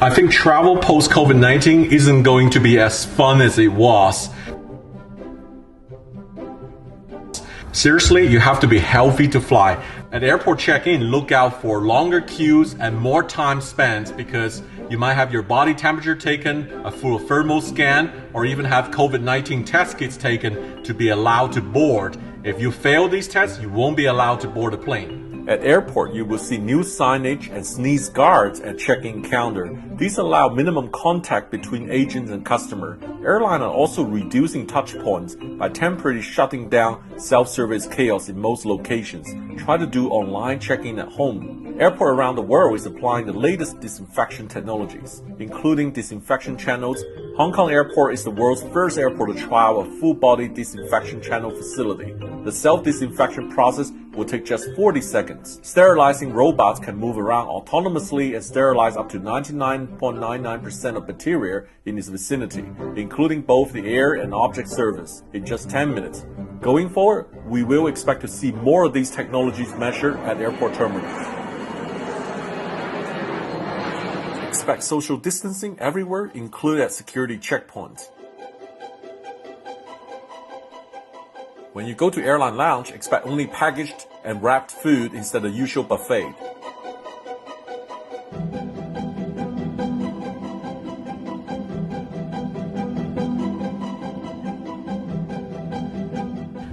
I think travel post-COVID-19 isn't going to be as fun as it was. Seriously, you have to be healthy to fly. At airport check-in, look out for longer queues and more time spent because you might have your body temperature taken, a full thermal scan, or even have COVID-19 test kits taken to be allowed to board. If you fail these tests, you won't be allowed to board a plane. At airport, you will see new signage and sneeze guards at check-in counter. These allow minimum contact between agents and customer. Airlines are also reducing touch points by temporarily shutting down self-service kiosks in most locations. Try to do online check-in at home. Airports around the world is applying the latest disinfection technologies, including disinfection channels. Hong Kong Airport is the world's first airport to trial a full-body disinfection channel facility. The self-disinfection process will take just 40 seconds. Sterilizing robots can move around autonomously and sterilize up to 99.99% of bacteria in its vicinity, including both the air and object surface, in just 10 minutes. Going forward, we will expect to see more of these technologies measured at airport terminals. Expect social distancing everywhere, including at security checkpoints. When you go to airline lounge, expect only packaged and wrapped food instead of usual buffet.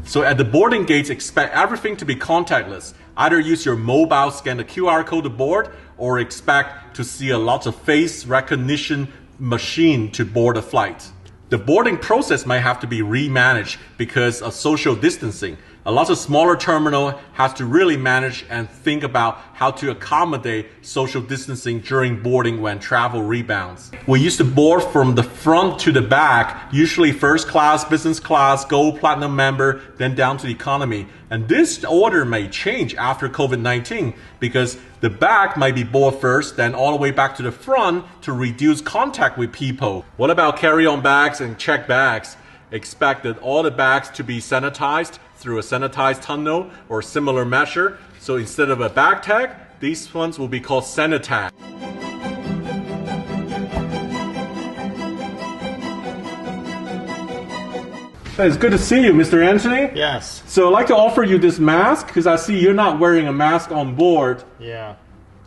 So at the boarding gates, expect everything to be contactless. Either use your mobile, scan the QR code to board, or expect to see a lot of face recognition machine to board a flight. The boarding process might have to be remanaged because of social distancing. A lot of smaller terminal has to really manage and think about how to accommodate social distancing during boarding when travel rebounds. We used to board from the front to the back, usually first class, business class, gold, platinum member, then down to economy. And this order may change after COVID-19 because the back might be board first, then all the way back to the front to reduce contact with people. What about carry-on bags and check bags? Expect that all the bags to be sanitized through a sanitized tunnel or similar measure. So instead of a bag tag, these ones will be called sanitag. It's good to see you, Mr. Anthony. Yes. So I'd like to offer you this mask because I see you're not wearing a mask on board. Yeah.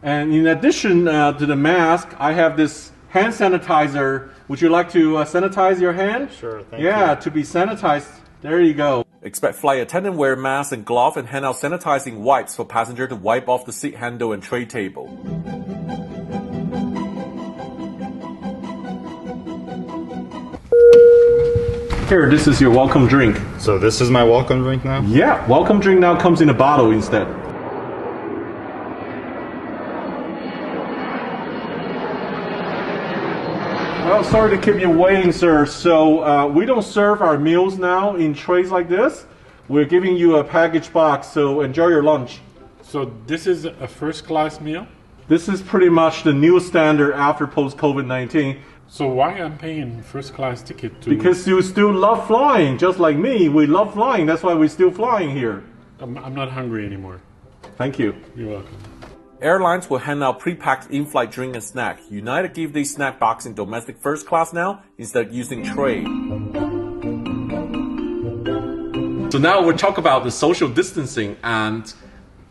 And in addition to the mask, I have this hand sanitizer. Would you like to sanitize your hand? Sure, thank you. Yeah, to be sanitized. There you go. Expect flight attendant wear masks and gloves and hand out sanitizing wipes for passenger to wipe off the seat handle and tray table. Here, this is your welcome drink. So this is my welcome drink now? Yeah, welcome drink now comes in a bottle instead. Well, sorry to keep you waiting, sir. So we don't serve our meals now in trays like this. We're giving you a package box, so enjoy your lunch. So this is a first class meal? This is pretty much the new standard after post-COVID-19. So why I'm paying first class ticket to... Because you still love flying, just like me. We love flying, that's why we're still flying here. I'm not hungry anymore. Thank you. You're welcome. Airlines will hand out pre-packed in-flight drink and snack. United give these snack box in domestic first class now instead of using tray. So now we'll talk about the social distancing, and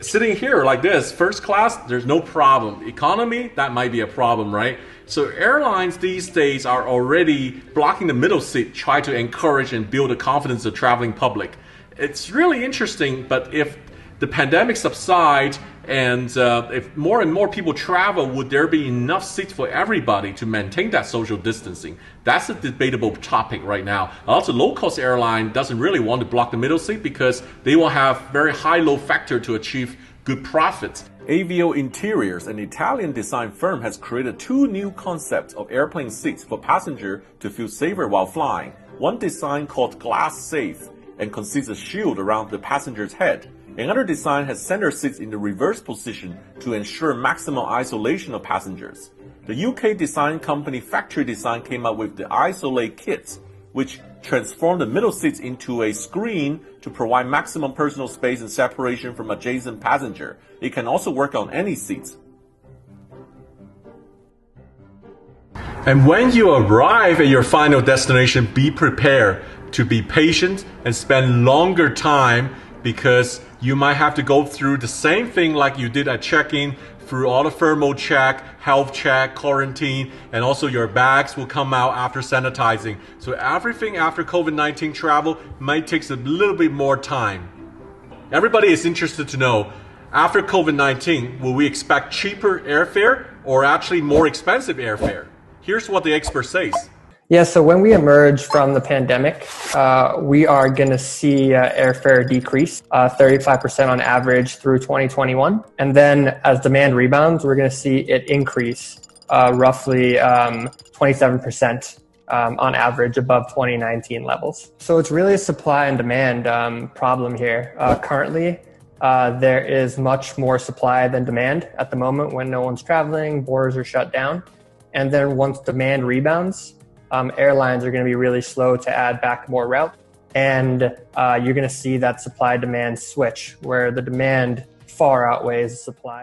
sitting here like this, first class, there's no problem. Economy, that might be a problem, right? So airlines these days are already blocking the middle seat, try to encourage and build the confidence of the traveling public. It's really interesting, but if the pandemic subsides and if more and more people travel, would there be enough seats for everybody to maintain that social distancing? That's a debatable topic right now. A lot of low-cost airline doesn't really want to block the middle seat because they will have very high load factor to achieve good profits. Avio Interiors, an Italian design firm, has created two new concepts of airplane seats for passengers to feel safer while flying. One design called Glass Safe and consists of a shield around the passenger's head. Another design has center seats in the reverse position to ensure maximum isolation of passengers. The UK design company Factory Design came up with the Isolate kits, which transform the middle seats into a screen to provide maximum personal space and separation from adjacent passenger. It can also work on any seats. And when you arrive at your final destination, be prepared to be patient and spend longer time, because you might have to go through the same thing like you did at check-in, through all the thermal check, health check, quarantine, and also your bags will come out after sanitizing. So everything after COVID-19 travel might take a little bit more time. Everybody is interested to know, after COVID-19, will we expect cheaper airfare or actually more expensive airfare? Here's what the expert says. Yeah, so when we emerge from the pandemic, we are going to see airfare decrease 35% on average through 2021. And then as demand rebounds, we're going to see it increase roughly 27% on average above 2019 levels. So it's really a supply and demand problem here. Currently, there is much more supply than demand at the moment when no one's traveling, borders are shut down. And then once demand rebounds, airlines are going to be really slow to add back more routes. And you're going to see that supply-demand switch where the demand far outweighs the supply.